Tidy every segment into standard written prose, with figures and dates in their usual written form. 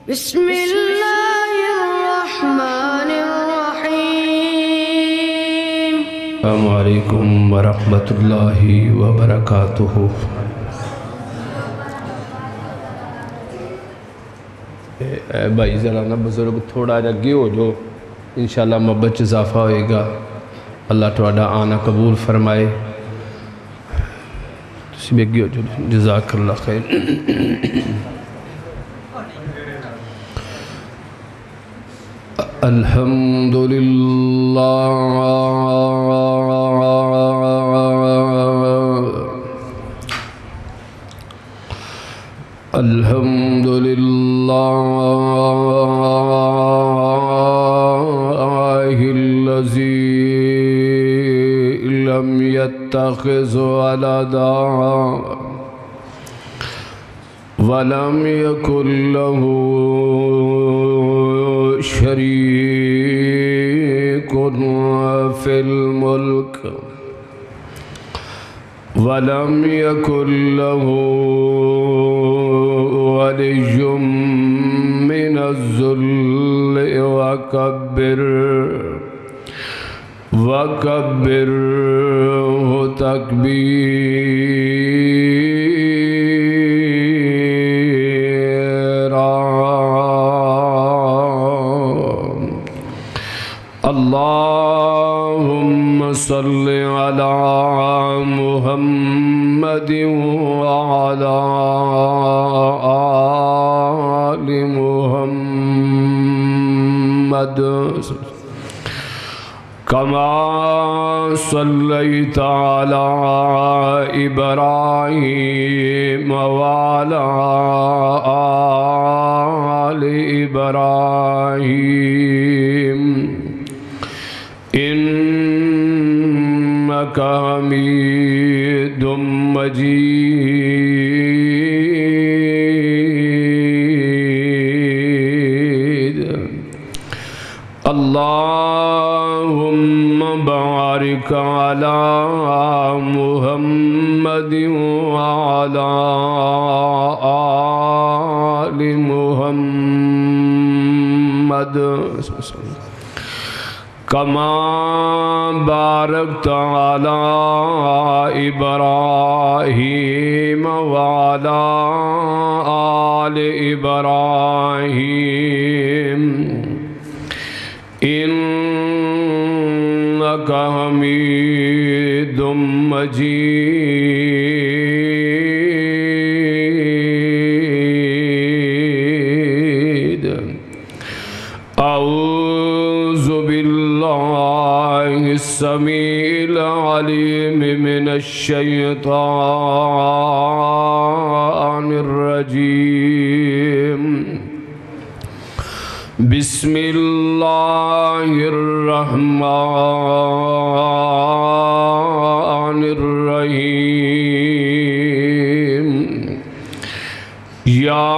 بسم اللہ الرحمن الرحیم۔ السلام علیکم ورحمۃ اللہ وبرکاتہ۔ بھائی ذرا نا بزرگ تھوڑا اگے ہو جو انشاءاللہ محبت اضافہ ہوئے گا۔ اللہ تھوڑا آنا قبول فرمائے۔ تسی بھی اگے ہو جو، جزاک اللہ خیر۔ الحمدللہ الذی لم يتخذ ولدا ولم يكن له شريك في الملك ولم يكن له ولي من الذل وكبره تكبيرا۔ اللهم صل على محمد وعلى آل محمد كما صليت على إبراهيم وعلى آل إبراهيم إنك حميد مجيد۔ اللهم بارك على محمد وعلى آل محمد كما باركت على إبراهيم وعلى آل إبراهيم إنك حميد مجيد۔ أعوذ بالله السميع العليم من الشيطان الرجيم۔ بسم اللہ الرحمن الرحیم۔ یا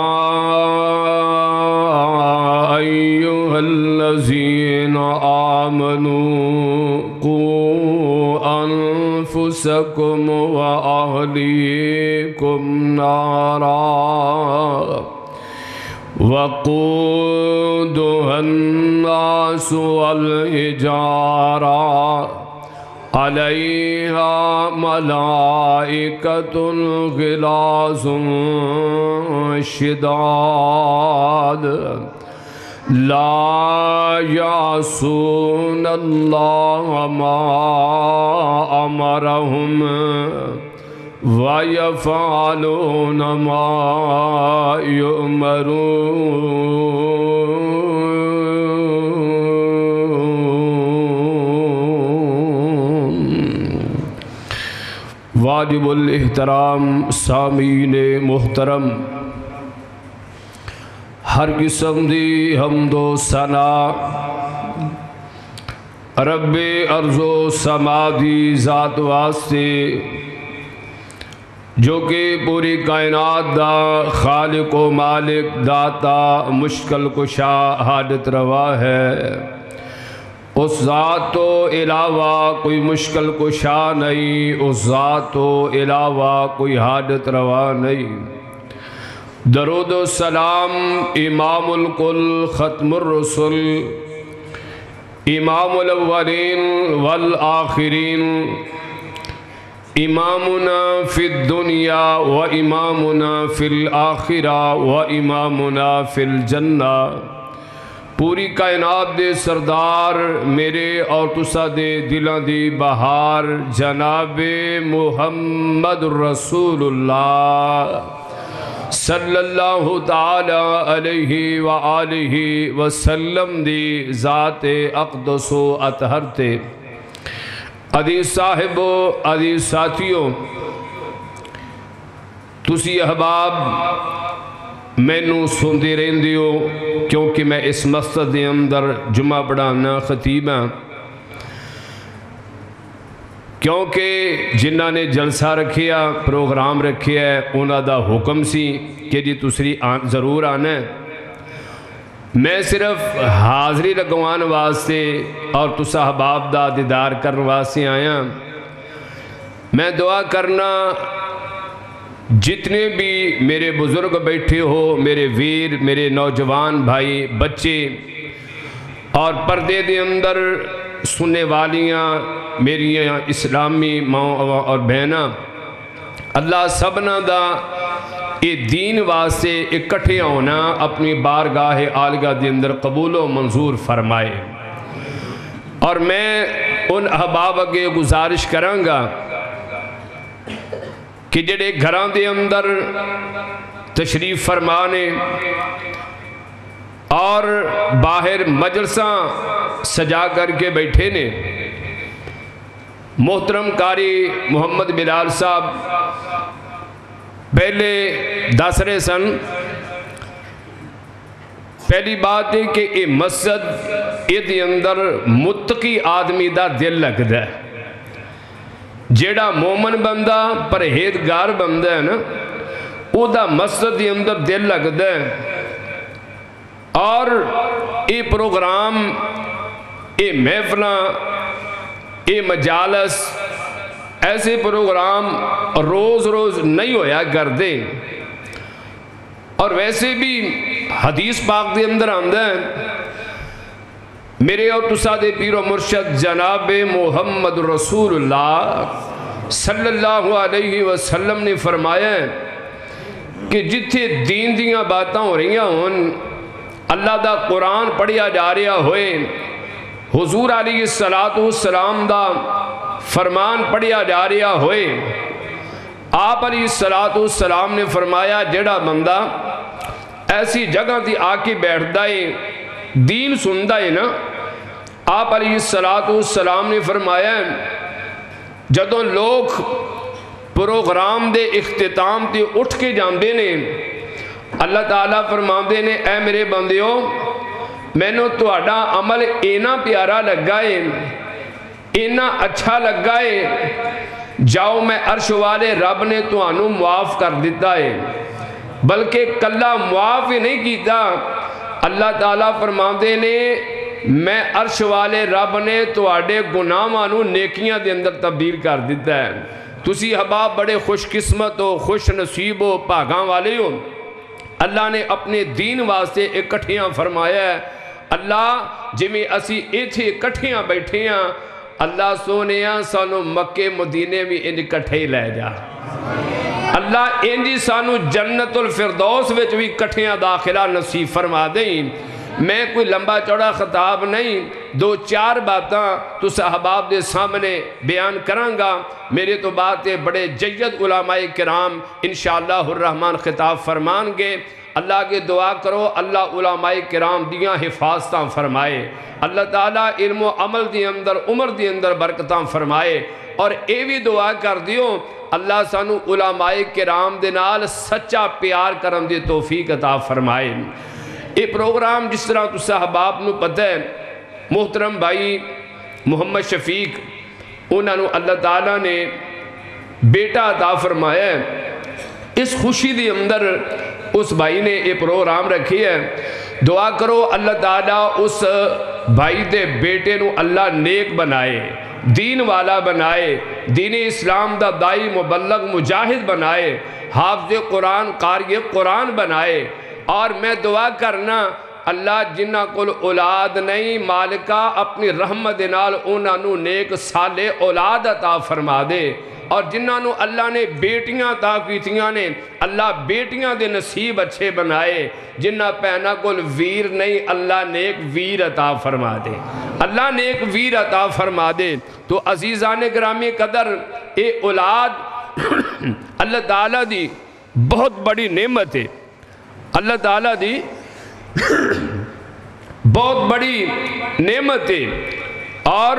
ایہا الذین آمنوا قوا انفسکم واہلیکم نارا وقودها الناس والحجارة عليها ملائكة غلاظ شداد لا يعصون الله ما أمرهم وَيَفْعَلُونَ مَا يُؤْمَرُونَ۔ واجب الاحترام سامعین محترم، ہر قسم دی حمد و ثنا رب ارض و سما دی ذات واسطے جو کہ پوری کائنات دا خالق و مالک داتا مشکل کشا حاجت روا ہے۔ اس ذات تو علاوہ کوئی مشکل کشا نہیں، اس ذات تو علاوہ کوئی حاجت روا نہیں۔ درود و سلام امام الکل ختم الرسل امام الاولین والآخرین امامنا فی الدنیا و امامنا فی الآخرہ و امامنا فی الجنہ، پوری کائنات دے سردار میرے اور تسا دے دلان دی بہار جناب محمد رسول اللہ صلی اللہ تعالی علیہ وآلہ وسلم دی ذات اقدس و اطہر تے۔ عزیز صاحب و عزیز ساتھیوں، تسی احباب مینوں سندے رہندے ہو کیونکہ میں اس مسجد دے اندر جمعہ پڑھانا خطیب ہاں، کیونکہ جنہ نے جلسہ رکھیا پروگرام رکھیا ہے انہاں دا حکم سی کہ جی تسری ضرور آنا ہے۔ میں صرف حاضری لگوان واسطے اور تسا احباب دا دیدار کرن واسطے آیا۔ میں دعا کرنا جتنے بھی میرے بزرگ بیٹھے ہو، میرے ویر، میرے نوجوان بھائی بچے اور پردے دے اندر سننے والیاں میری اسلامی ماں اور بہناں، اللہ سبنا دا اے دین واسطے اکٹھے ہونا اپنی بارگاہ عالیہ دے اندر قبول و منظور فرمائے۔ اور میں ان احباب اگے گزارش کرانگا کہ جڑے گھران دے اندر تشریف فرمانے اور باہر مجلساں سجا کر کے بیٹھے نے، محترم قاری محمد بلال صاحب پہلے دس رہے سن، پہلی بات ہے کہ یہ مسجد یہ اندر متقی آدمی دا دل لگتا ہے، جیڑا مومن بندہ پرہیزگار بندہ ہے نا او دا مسجد دے اندر دل لگتا ہے۔ اور یہ پروگرام، یہ محفلاں، یہ مجالس، ایسے پروگرام روز روز نہیں ہویا کرتے۔ اور ویسے بھی حدیث پاک دے اندر آندہ ہے، میرے اور تسا دے پیر و مرشد جناب محمد رسول اللہ صلی اللہ علیہ وسلم نے فرمایا ہے کہ جتھے دین دیاں باتاں ہو رہی ہوں، اللہ دا قرآن پڑھیا جا رہا ہوئے، حضور علیہ السلام دا فرمان پڑھیا جا رہا ہوئے، آپ علیہ السلام نے فرمایا جڑا بندہ ایسی جگہ دی آکے بیٹھ دائے دین سن دائے نا، آپ علیہ السلام نے فرمایا جدوں لوگ پروگرام دے اختتام تے اٹھ کے جاندے نے، اللہ تعالیٰ فرماندے نے اے میرے بندیوں میں نے تہاڈا عمل اینا پیارا لگائے، اینا اچھا لگائے، جاؤ میں عرش والے رب نے تہانوں معاف کر دیتا ہے، بلکہ کلہ معاف ہی نہیں کیتا، اللہ تعالیٰ فرماندے نے میں عرش والے رب نے تہاڈے گناہاں نیکیاں دے اندر تبدیل کر دیتا ہے۔ تسی احباب بڑے خوش قسمت ہو، خوش نصیب ہو، بھاگاں والے ہو، اللہ نے اپنے دین واسطے اکٹھیاں فرمایا ہے۔ اللہ جمیں اسی ایتھے اکٹھیاں بیٹھے ہیں، اللہ سونیاں سانو مکے مدینے میں ان اکٹھے لے جا، اللہ انجی سانو جنت الفردوس وچ بھی اکٹھیاں داخلہ نصیب فرما دیں۔ میں کوئی لمبا چوڑا خطاب نہیں، دو چار باتاں تو صحاباب دے سامنے بیان کرانگا، میرے تو باتیں بڑے جید علماء کرام انشاءاللہ الرحمن خطاب فرمان گے۔ اللہ کے دعا کرو اللہ علماء کرام دیاں حفاظتاں فرمائے، اللہ تعالیٰ علم و عمل دی اندر عمر دی اندر برکتاں فرمائے، اور اے بھی دعا کر دیو اللہ سانو علماء کرام دے نال سچا پیار کرن دی توفیق عطا فرمائے۔ یہ پروگرام جس طرح تو صحاباب نو پتہ ہے، محترم بھائی محمد شفیق انہوں نے اللہ تعالیٰ نے بیٹا عطا فرمایا ہے، اس خوشی دی اندر اس بھائی نے یہ پروگرام رکھی ہے، دعا کرو اللہ تعالیٰ اس بھائی دے بیٹے نو اللہ نیک بنائے، دین والا بنائے، دین اسلام دا دائی مبلغ مجاہد بنائے، حافظ قرآن قاری قرآن بنائے۔ اور میں دعا کرنا اللہ جنہ کل اولاد نہیں مالکہ اپنی رحمت نال انہاں نو نیک صالح اولاد عطا فرما دے، اور جنہاں نو اللہ نے بیٹیاں عطا کیتیاں نے اللہ بیٹیاں دے نصیب اچھے بنائے، جنہ پہنا کل ویر نہیں اللہ نیک ویر عطا فرما دے، اللہ نیک ویر عطا فرما دے۔ تو عزیزان گرامی قدر اے اولاد اللہ تعالیٰ دی بہت بڑی نعمت ہے، اللہ تعالیٰ دی بہت بڑی نعمت ہے۔ اور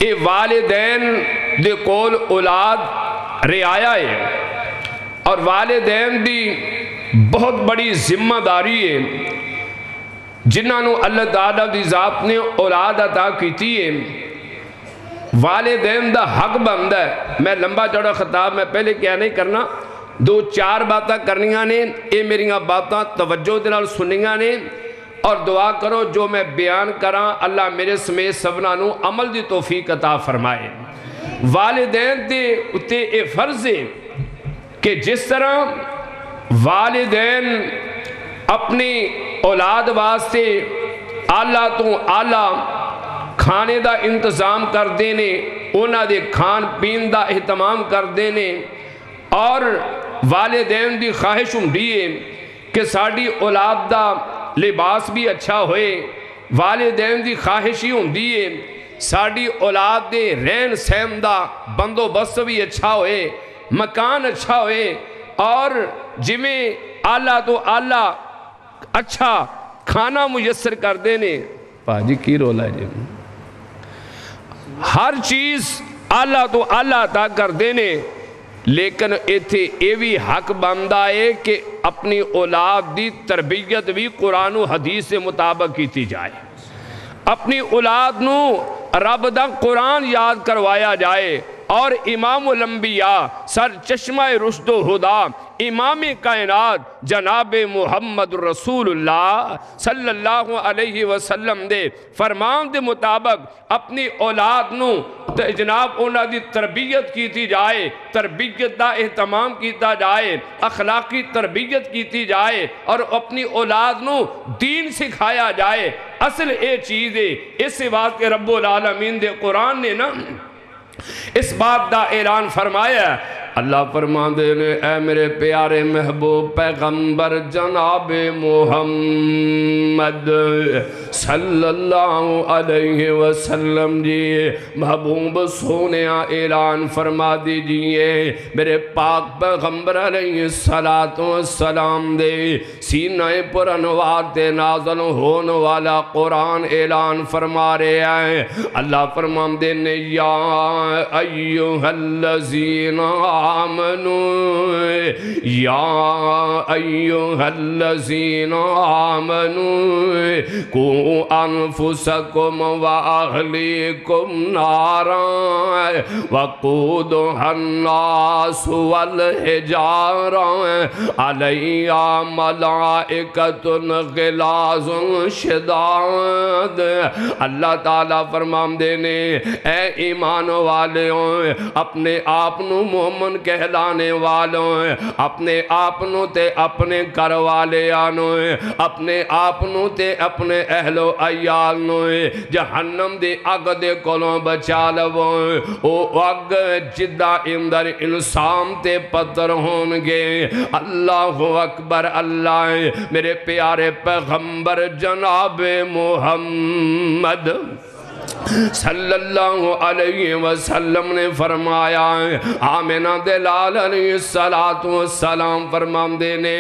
اے والدین دے کول اولاد رعایا ہے، اور والدین دی بہت بڑی ذمہ داری ہے، جنہاں نو اللہ تعالیٰ دی ذات نے اولاد عطا کیتی ہے۔ والدین دا حق بندہ ہے۔ میں لمبا چوڑا خطاب میں پہلے کیا نہیں کرنا، دو چار باتاں کرنیاں نے، اے میریاں باتاں توجہ دے نال سنیاں نے، اور دعا کرو جو میں بیان کراں اللہ میرے سمیت سبنا نو عمل دی توفیق عطا فرمائے۔ والدین دے اتے اے فرض ہے کہ جس طرح والدین اپنی اولاد واسطے اعلیٰ تو اعلیٰ کھانے دا انتظام کر دینے، انہاں دے کھان پین دا اہتمام کر دینے، اور والدین دی خواہش ہوندی ہے کہ ساڑی اولاد دا لباس بھی اچھا ہوئے، والدین دی خواہش ہی ہوندی ہے ساڑی اولاد دے رہن سہن دا بندوبست بھی اچھا ہوئے، مکان اچھا ہوئے، اور جمیں اعلیٰ تو اعلیٰ اچھا کھانا میسر کر دینے۔ پاجی کی رولا ہے جی، ہر چیز اعلیٰ تو اعلیٰ عطا کر دینے، لیکن ایتھے اے بھی حق بندہ ہے کہ اپنی اولاد دی تربیت بھی قرآن و حدیث سے مطابق کیتی جائے، اپنی اولاد نو رب دا قرآن یاد کروایا جائے، اور امام الانبیاء سر چشمہ رشد و ہدا امام کائنات جناب محمد رسول اللہ صلی اللہ علیہ وسلم دے فرمان دے مطابق اپنی اولاد نو جناب انہاں دی تربیت کیتی جائے، تربیت دا اہتمام کیتا جائے، اخلاقی تربیت کیتی جائے، اور اپنی اولاد نو دین سکھایا جائے۔ اصل اے چیز ہے، اس بات کے رب العالمین دے قرآن نے نا اس بات دا اعلان فرمایا۔ اللہ فرماندے نے اے میرے پیارے محبوب پیغمبر جناب محمد صلی اللہ علیہ وسلم جی، محبوب سونیا اعلان فرما دیجئے میرے پاک پیغمبر علیہ السلام دے سینہ پر انوار تے نازل ہون والا قرآن اعلان فرما رہے ہیں۔ اللہ فرماندے نے یا ایوہ الذین آمنوا یا ایوہ الذین آمنوا قوا انفسکم و اہلیکم نارا وقودها الناس والحجارہ علیہا ملائکۃ غلاظ شداد۔ اللہ تعالیٰ فرماندے نے اے ایمان والوں، اپنے آپنوں مومن کہلانے والوں، اپنے آپنوں تے اپنے گھر والے آنوں، اپنے آپنوں تے اپنے اہل و عیالوں جہنم دے اگ دے کولوں بچا لووں۔ او اگ جدہ اندر انسان تے پتر ہونگے۔ اللہ اکبر اللہ۔ میرے پیارے پیغمبر جناب محمد صلی اللہ علیہ وسلم نے فرمایا، آمینہ دلال علیہ السلام فرماندے نے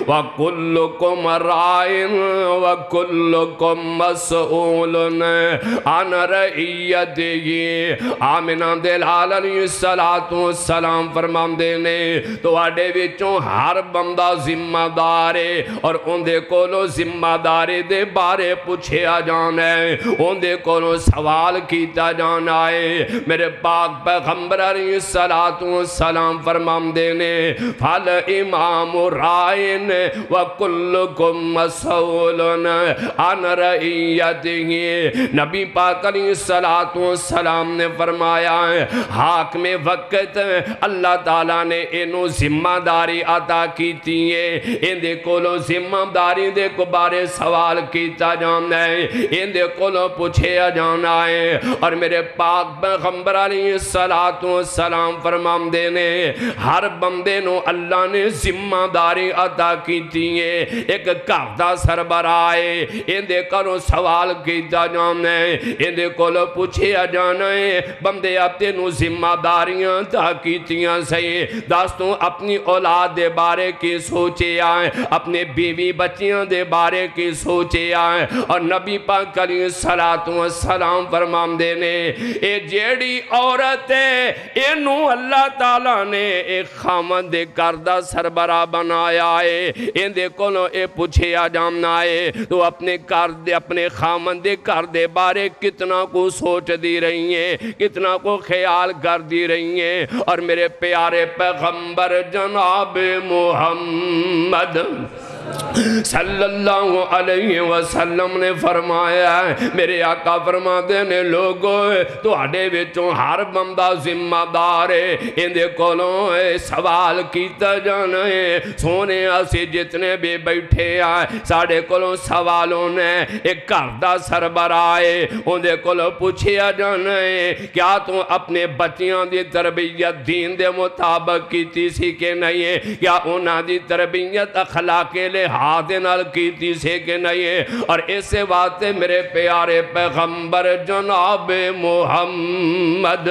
وَكُلُّكُمْ رَائِن وَكُلُّكُمْ مَسْئُولٌ عَنْ رَعِيَّتِهِ۔ آمینہ دلال علیہ السلام فرماندے نے تو آڈے وچوں ہر بندہ ذمہ دارے، اور ان دے کولو ذمہ دارے دے بارے پوچھے آ جانے، ان دے کولو سوال سوال کیتا جانا ہے۔ میرے پاک پیغمبر علیہ السلام فرماندے نے فل امام رائن وکلکم مسئول عن رعیتہ۔ نبی پاک علیہ السلام نے فرمایا حاکم وقت اللہ تعالیٰ نے انہوں ذمہ داری عطا کیتی ہے، ان دے کولو ذمہ داری دے کو بارے سوال کیتا جانا ہے، ان دے کولو پوچھے جانا ہے۔ اور میرے پاک پیغمبر علیہ السلام فرماندے نے ہر بندے نو اللہ نے ذمہ داری عطا کیتی ہے، ایک گھر دا سربراہ ہے، ان دے کولو سوال کیتا جانا ہے، ان دے کولو پوچھے جانا ہے بندے اپنے نو ذمہ داریاں عطا کیتیاں صحیح داستوں اپنی اولاد دے بارے کی سوچے آئیں، اپنے بیوی بچیاں دے بارے کی سوچے آئیں۔ اور نبی پاک علیہ السلام فرماندے نے اے جیڑی عورت ہے انہوں اللہ تعالیٰ نے ایک خامد دے کردہ سربراہ بنایا ہے، ان دے کولوں اے پوچھے جامنا ہے تو اپنے خامد دے کردے بارے کتنا کو سوچ دی رہی ہیں، کتنا کو خیال کر دی رہی ہیں۔ اور میرے پیارے پیغمبر جناب محمد صلی اللہ علیہ وسلم نے فرمایا ہے میرے آقا فرماتے نے لوگوں تو اڈے وچوں ہر بندہ ذمہ دار ہے، ان دے کولوں سوال کیتا جانا ہے۔ سونے اسی جتنے بھی بیٹھے آئے ساڑھے کولوں سوالوں نے ایک کردہ سربراہ ہے، ان دے کولوں پوچھیا جانا ہے کیا تو اپنے بچیاں دی تربیت دین دے مطابق کیتی سی کہ نہیں ہے، کیا انہاں دی تربیت اخلاق لحاظ نال کیتی سے کہ نہیں ہے۔ اور اسے واتے میرے پیارے پیغمبر جناب محمد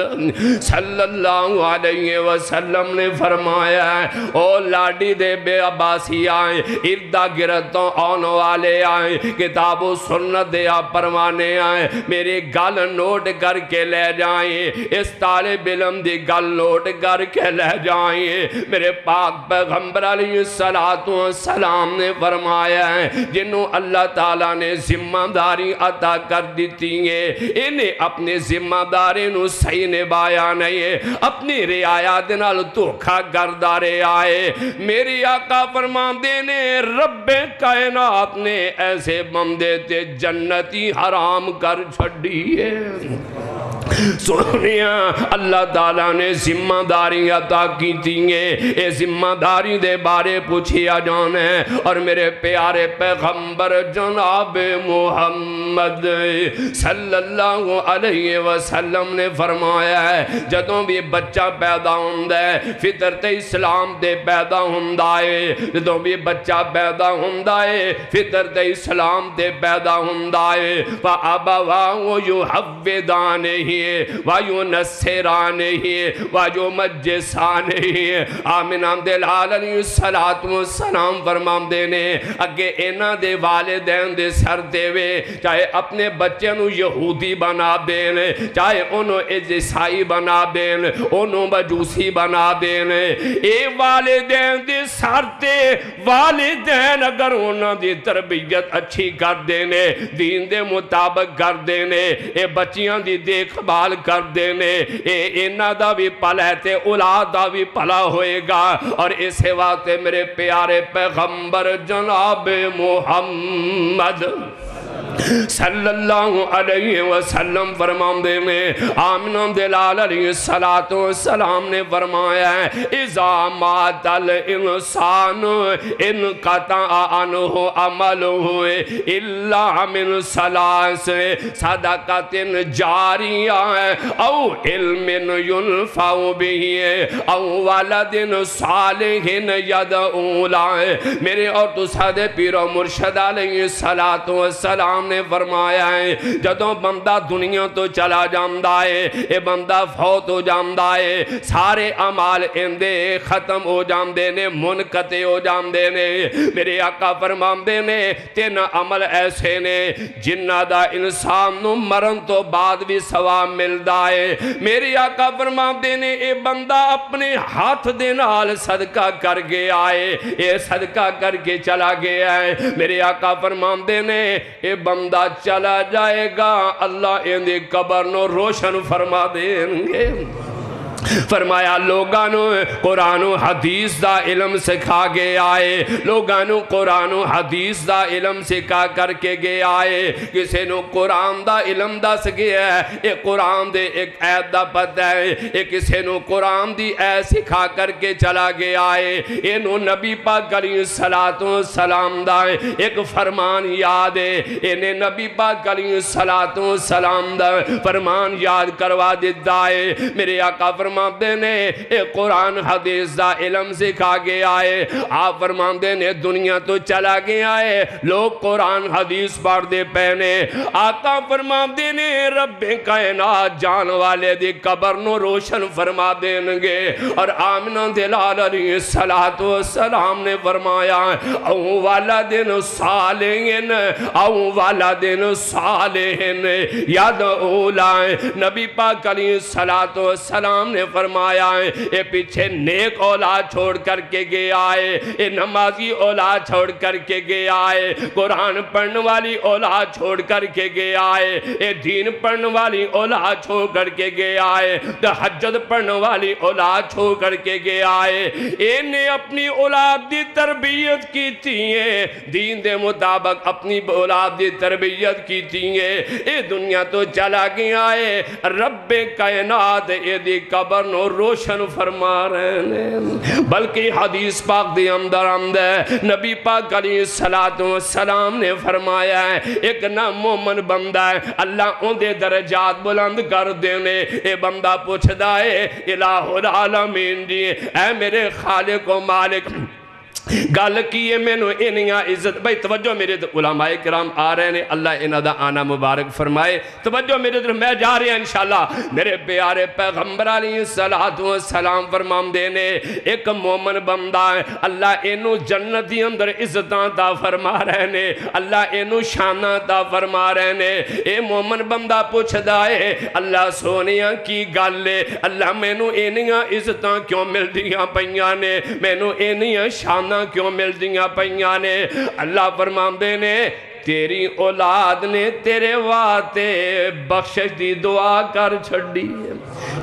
صلی اللہ علیہ وسلم نے فرمایا ہے او لاڈی دے بے عباسی آئیں اردہ گرتوں آنے والے آئیں کتاب و سنت دیا پروانے آئیں میری گل نوٹ کر کے لے جائیں، اس طالب علم دی گل نوٹ کر کے لے جائیں۔ میرے پاک پیغمبر علیہ السلام نے فرمایا ہے جنہوں اللہ تعالیٰ نے ذمہ داری عطا کر دیتی ہے انہیں اپنے ذمہ داری نو صحیح نبھایا نہیں ہے، اپنی رعایت نال دھوکھا گردارے آئے۔ میری آقا فرماندے نے رب کائنات نے ایسے بندے تے جنتی حرام کر چھڑی ہے۔ سنیا اللہ تعالیٰ نے ذمہ داری عطا کی تھی اے ذمہ داری دے بارے پوچھیا جانا ہے۔ اور میرے پیارے پیغمبر جناب محمد صلی اللہ علیہ وسلم نے فرمایا ہے جدوں بھی بچہ پیدا ہوندہ ہے فطرت اسلام دے پیدا ہوندہ ہے، جدوں بھی بچہ پیدا ہوندہ ہے فطرت اسلام دے پیدا ہوندہ ہے۔ فَأَبَوَاهُ يُحَوِّدَانِهِ وَيُنَصِّرَانِهِ وَيُمَجِّسَانِهِ۔ آمینہ دلال علیہ السلام فرماندے نے اگے اینا دے والدین دے سر دے وے چاہے اپنے بچے نو یہودی بنا دین، چاہے انہوں عیسائی بنا دین، انہوں مجوسی بنا دین، اے والدین دے سر تے والدین اگر انہوں دی تربیت اچھی کر دینے، دین دے مطابق کر دینے، اے بچیاں دی دیکھ بھال کر دینے، اے انہ دا بھی پلا ہے تے اولاد دا بھی پلا ہوئے گا۔ اور اسے واسطے میرے پیارے پیغمبر جناب محمد صلی اللہ علیہ وسلم فرماندے میں آمینہ دلال علیہ السلام نے فرمایا ہے اذا مات الانسان انقطع عنہ عملہ الا من ثلاث صدقۃ جاریہ او علم ینفع بہ او ولد صالح یدعو لہ۔ میرے اور تسادے پیر و مرشد علیہ السلام نے فرمایا ہے جدوں بندہ دنیا تو چلا جاندہ ہے اے بندہ فوت ہو جاندہ ہے سارے عمال اندے ختم ہو جاندے نے منقطع ہو جاندے نے۔ میرے آقا فرماندے نے تین عمل ایسے نے جنہ دا انسان نو مرن تو بعد بھی ثواب ملدا ہے۔ میرے آقا فرماندے نے اے بندہ اپنے ہاتھ دے نال صدقہ کر گیا ہے، اے صدقہ کر کے چلا گیا ہے۔ میرے آقا فرماندے نے اے بندہ بندہ چلا جائے گا اللہ ان دی قبر نو روشن فرما دیں گے۔ فرمایا لوگانو قرآن و حدیث دا علم سکھا گے آئے، لوگانو قرآن و حدیث دا علم سکھا کر کے گے آئے، کسے نو قرآن دا علم دا سکھیا ہے، ایک قرآن دے ایک عید دا پتہ ہے، ایک کسے نو قرآن دی عید سکھا کر کے چلا گے آئے، انہوں نبی پاک علیہ السلام دا ایک فرمان یاد ہے، انہیں نبی پاک علیہ السلام دا فرمان یاد کروا دیتا ہے۔ میرے آقا فرمان دینے ایک قرآن حدیث دا علم سکھا گے آئے، آپ فرمان دینے دنیا تو چلا گے آئے، لوگ قرآن حدیث پڑھ دے پہنے، آقا فرمان دینے رب کائنات جان والے دی قبر نو روشن فرما دیں گے۔ اور آمنہ دلال علیہ السلام نے فرمایا اون والا دن صالحین، اون والا دن صالحین یاد اولائیں، نبی پاک علیہ السلام نے فرمایا اے پیچھے نیک اولاد چھوڑ کر کے گے آئے، اے نمازی اولاد چھوڑ کر کے گے آئے، قرآن پڑھنے والی اولاد چھوڑ کر کے گے آئے، اے دین پڑھنے والی اولاد چھوڑ کر کے گے آئے، تہجد پڑھنے والی اولاد چھوڑ کر کے گے آئے، انہیں اپنی اولاد دی تربیت کی تھیں، دین دے مطابق اپنی اولاد دی تربیت کی تھیں، اے دنیا تو چلا گیا ہے، رب کائنات اے دی قبر نو روشن فرما رہے ہیں۔ بلکہ حدیث پاک دی اندر نبی پاک علیہ السلام نے فرمایا ہے ایک نامومن بندہ ہے اللہ ان دے درجات بلند کر دینے، اے بندہ پوچھ دائے الہ العالمین جی اے میرے خالق و مالک گل کیے میں نو انہیاں عزت، بھئی توجہ میرے علماء کرام آ رہے ہیں، اللہ انہاں دا آنا مبارک فرمائے، توجہ میرے طرف میں جا رہے ہیں انشاءاللہ۔ میرے پیارے پیغمبر علیہ السلام فرمان دینے ایک مومن بندہ ہے اللہ انہوں جنت دی اندر عزتاں تا فرما رہے ہیں، اللہ انہوں شانہ تا فرما رہے ہیں، اے مومن بندہ پوچھ دائے اللہ سونیاں کی گل لے، اللہ میں نو انہیاں عزتاں کیوں مل دیاں پہیانے، میں نو انہیاں شانہ کیوں مل دیاں پہیانے، اللہ فرمان دینے تیری اولاد نے تیرے واتے بخشش دی دعا کر چھڑی ہے،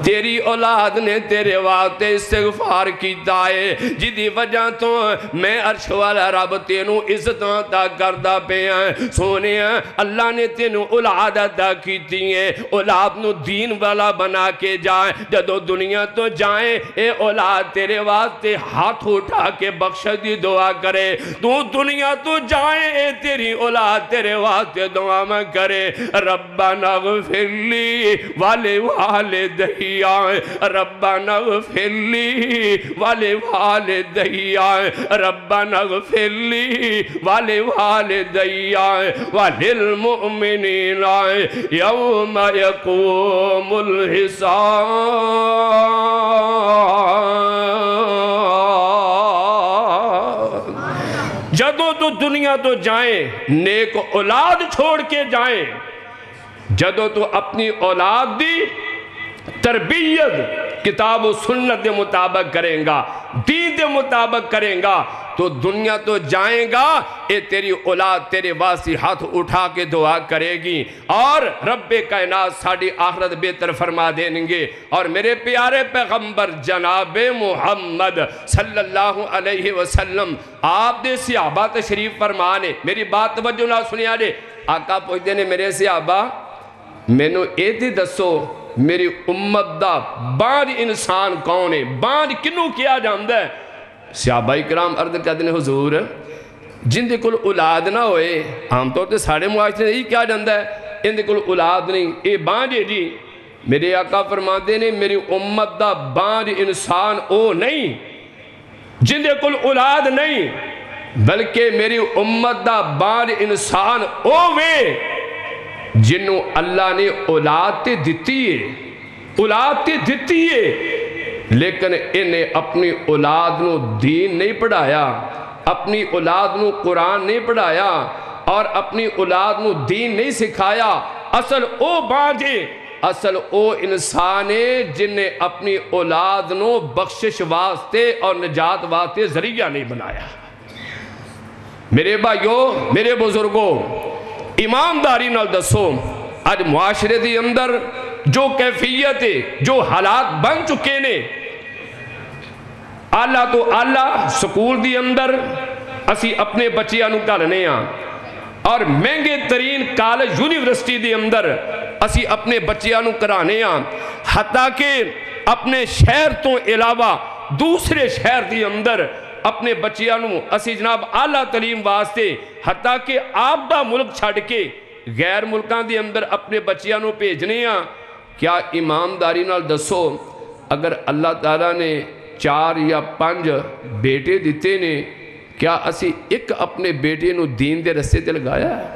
تیری اولاد نے تیرے واتے استغفار کیتا ہے، جدی وجہ تو میں عرش والا رب تینوں عزتاں تا کردہ پہ ہیں، سونے ہیں اللہ نے تینوں اولاد عطا کیتی ہیں، اولاد نو دین والا بنا کے جائیں، جدو دنیا تو جائیں اے اولاد تیرے واسطے ہاتھ اٹھا کے بخشش دی دعا کرے، تو دنیا تو جائیں اے تیری اولاد تیرے واسطے دعا میں کرے، ربنا اغفر لی والوالدیّ، ربنا اغفر لی والوالدیّ، ربنا اغفر لی والوالدیّ وللمؤمنین یوم یقوم الحساب۔ جدو تو دنیا تو جائیں نیک اولاد چھوڑ کے جائیں، جدو تو اپنی اولاد دی تربیت کتاب و سنت دے مطابق کریں گا، دین دے مطابق کریں گا، تو دنیا تو جائیں گا، اے تیری اولاد تیرے واسطے ہاتھ اٹھا کے دعا کرے گی، اور رب کائنات ساڑھی آخرت بہتر فرما دیں گے۔ اور میرے پیارے پیغمبر جناب محمد صلی اللہ علیہ وسلم آپ دے صحابہ تشریف فرمانے، میری بات توجہ نہ سنیا جے، آقا پوچھتے نے میرے صحابہ میں نو اے دی دسو میری امت دا بعد انسان کون ہے، بعد کنوں کیا جاندہ ہے؟ صحابہ اکرام عرض کہتے ہیں حضور جن دے کل اولاد نہ ہوئے، عام طور تے سارے معاشرے نہیں کیا جاندہ ہے ان دے کل اولاد نہیں، اے بانجے جی میرے آقا فرماتے نے میری امت دا بانج انسان او نہیں جن دے کل اولاد نہیں، بلکہ میری امت دا بانج انسان او وے جنہوں اللہ نے اولاد تے دیتی ہے، لیکن انہیں اپنی اولاد نو دین نہیں پڑھایا، اپنی اولاد نو قرآن نہیں پڑھایا، اور اپنی اولاد نو دین نہیں سکھایا۔ اصل او بانجے، اصل او انسانے جنہیں اپنی اولاد نو بخشش واسطے اور نجات واسطے ذریعہ نہیں بنایا۔ میرے بھائیوں، میرے بزرگوں، ایمانداری نال دسو اج معاشرے دی اندر جو کیفیت ہے، جو حالات بن چکے نے، آلہ تو آلہ سکول دی اندر اسی اپنے بچیاں نو گھلنے ہاں، اور مہنگے ترین کالج یونیورسٹی دی اندر اسی اپنے بچیاں نو کرانے ہاں، حتیٰ کہ اپنے شہر تو علاوہ دوسرے شہر دی اندر اپنے بچیاں نو اسی جناب اعلیٰ تعلیم واسطے حتیٰ کہ آپ دا ملک چھڑ کے غیر ملکان دی اندر اپنے بچیاں نو بھیجنے ہاں۔ کیا ایمانداری نال دسو اگر اللہ تعالیٰ نے 4 یا 5 بیٹے دیتے نے، کیا اسی ایک اپنے بیٹے نو دین دے رستے تے لگایا ہے؟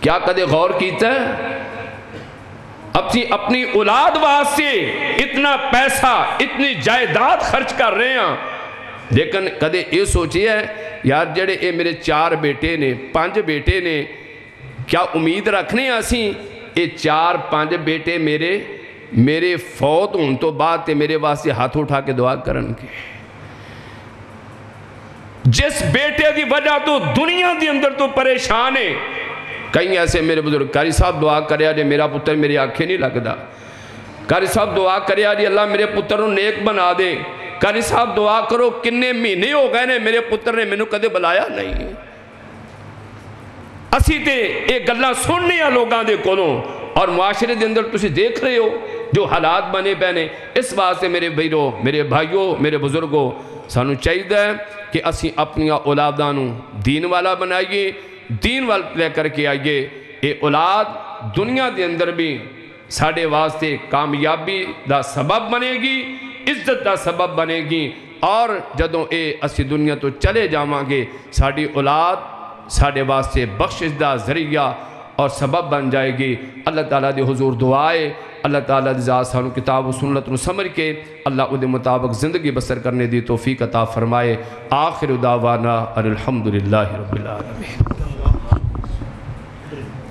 کیا کدے غور کیتا ہے؟ اپنی اولاد واسطے اتنا پیسہ، اتنی جائیداد خرچ کر رہے ہیں، لیکن کدے یہ سوچی ہے یار جڑے اے میرے 4 بیٹے نے 5 بیٹے نے، کیا امید رکھنے ہیں اسی اے 4-5 بیٹے میرے فوت ہون تو بعد تے میرے واسطے ہاتھ اٹھا کے دعا کرن کے؟ جس بیٹے دی وجہ تو دنیا دی اندر تو پریشان ہے، کہیں ایسے میرے بزرگ قاری صاحب دعا کریا جے میرا پتر میری آنکھیں نہیں لگدا، قاری صاحب دعا کریا جے اللہ میرے پتر نو نیک بنا دے، قاری صاحب دعا کرو کنے مہینے ہو گئے نے میرے پتر نے مینوں کدے بلایا نہیں۔ اسی تے ایک گلہ سننے ہیں لوگاں دے کولوں، اور معاشرے دے اندر تسی دیکھ رہے ہو جو حالات بنے پہنے۔ اس واسطے میرے بھائیو، میرے بھائیو، میرے بزرگوں، سانو چاہیے کہ اسی اپنی اولادانوں دین والا بنائیے، دین والا لے کر کے آئیے۔ اے اولاد دنیا دے اندر بھی ساڑھے واسطے کامیابی دا سبب بنے گی، عزت دا سبب بنے گی، اور جدوں اے اسی دنیا تو چلے جاواں گے ساڑھی اولاد ساڑھے واسطے بخشش دا ذریعہ اور سبب بن جائے گی۔ اللہ تعالیٰ دے حضور دعائے، اللہ تعالیٰ دے ذات سانو کتاب و سنت نو سمجھ کے اللہ او دے مطابق زندگی بسر کرنے دی توفیق عطا فرمائے۔ آخر دعوانا الحمدللہ رب العالمین۔